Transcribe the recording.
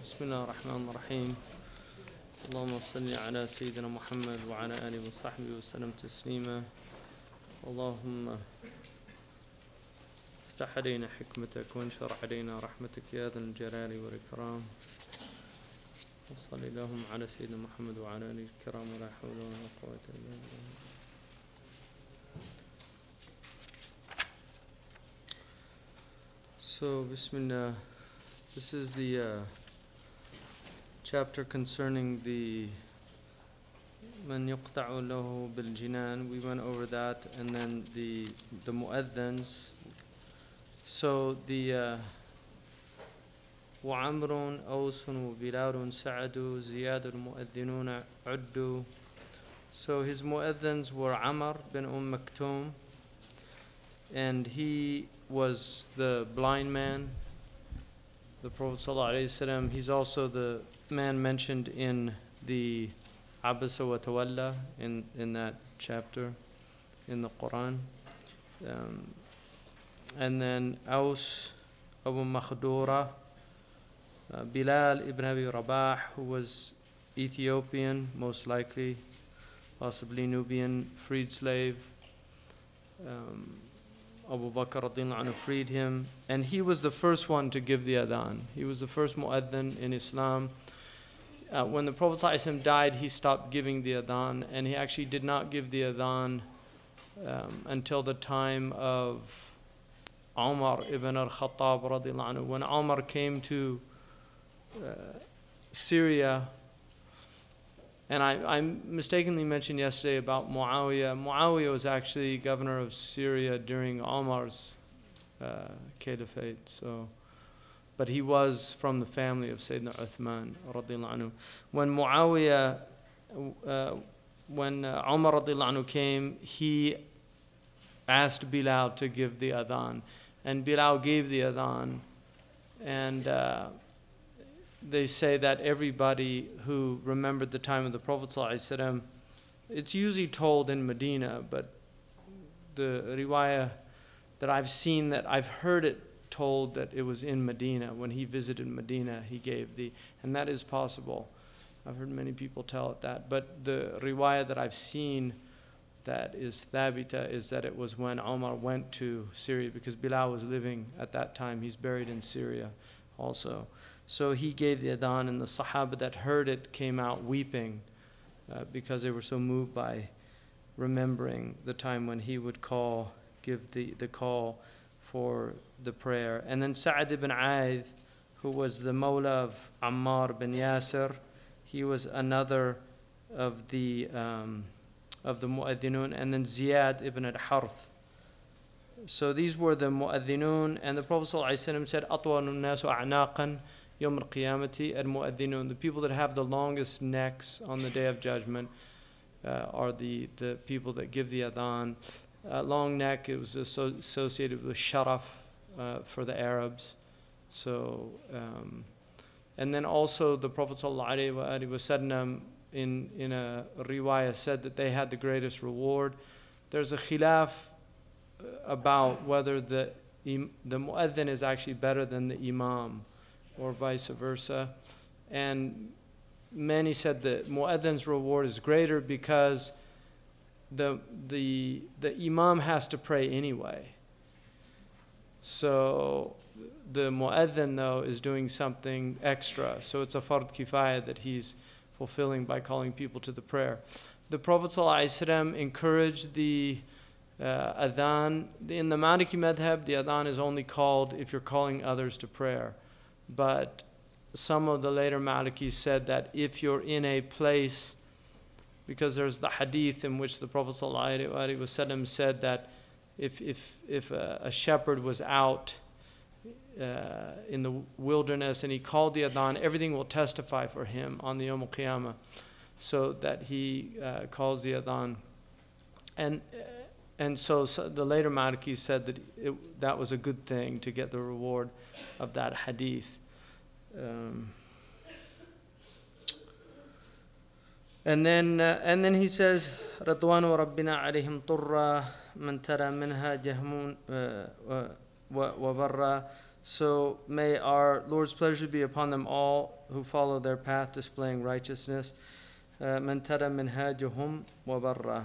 بسم الله الرحمن الرحيم. اللهم صل على سيدنا محمد وعلى آله وصحبه وسلم تسليما. اللهم افتح علينا حكمتك وانشر علينا رحمتك يا ذا الجلال والإكرام. وصل اللهم على سيدنا محمد وعلى آله الكرام ولا حول ولا قوة إلا بالله. So, Bismillah, this is the chapter concerning the Man yuqta'u lahu bil jinan. We went over that, and then the mu'adhans. So the وعمر أوس وبلال سعد زياد المؤذنون عدوا. So his mu'adhans were Amr bin Maktoum, and he was the blind man. The Prophet ﷺ, he's also the man mentioned in the Abasa wa Tawalla in that chapter in the Quran. And then Aus Abu Makhdura, Bilal ibn Abi Rabah, who was Ethiopian, most likely, possibly Nubian, freed slave. Abu Bakr radiallahu anhu freed him, and he was the first one to give the adhan. He was the first mu'adhan in Islam. When the Prophet ﷺ died, he stopped giving the adhan, and he actually did not give the adhan until the time of Umar ibn al-Khattab radiallahu anhu. When Umar came to Syria, and I mistakenly mentioned yesterday about Muawiyah. Muawiyah was actually governor of Syria during Umar's caliphate. So, but he was from the family of Sayyidina Uthman radiallahu anhu. When Muawiyah, when Umar radiallahu anhu came, he asked Bilal to give the adhan, and Bilal gave the adhan, and they say that everybody who remembered the time of the Prophet ﷺ, it's usually told in Medina, but the riwayah that I've seen, that I've heard it told that it was in Medina. When he visited Medina, he gave and that is possible. I've heard many people tell it that, but the riwayah that I've seen that is thabita is that it was when Umar went to Syria, because Bilal was living at that time. He's buried in Syria also. So he gave the adhan, and the Sahaba that heard it came out weeping because they were so moved by remembering the time when he would give the call for the prayer. And then Sa'ad ibn Aid, who was the Mawla of Ammar bin Yasir, he was another of the Mu'adhinun. And then Ziyad ibn al-Harth. So these were the Mu'adhinun, and the Prophet ﷺ said, أَطْوَلُ النَّاسُ أَعْنَاقًا يوم القيامة المؤذنون. The people that have the longest necks on the Day of Judgment are the people that give the adhan. Long neck, it was associated with sharaf for the Arabs. So, and then also the Prophet ﷺ in a riwayah said that they had the greatest reward. There's a khilaf about whether the mu'adhin is actually better than the imam, or vice versa. And many said that mu'adhin's reward is greater because the imam has to pray anyway. So the mu'adhin, though, is doing something extra. So it's a fard kifaya that he's fulfilling by calling people to the prayer. The Prophet ﷺ encouraged the adhan. In the Maliki madhab, the adhan is only called if you're calling others to prayer. But some of the later Malikis said that if you're in a place, because there's the hadith in which the Prophet ﷺ said that if a shepherd was out in the wilderness and he called the adhan, everything will testify for him on the Yawm al-Qiyamah, so that he calls the adhan. And so the later Malikis said that that was a good thing to get the reward of that hadith. And then he says, رضوان ربنا عليهم طرا من ترى منها جهمون وبرا. So may our Lord's pleasure be upon them all who follow their path displaying righteousness. من ترى منهاجهم وبره.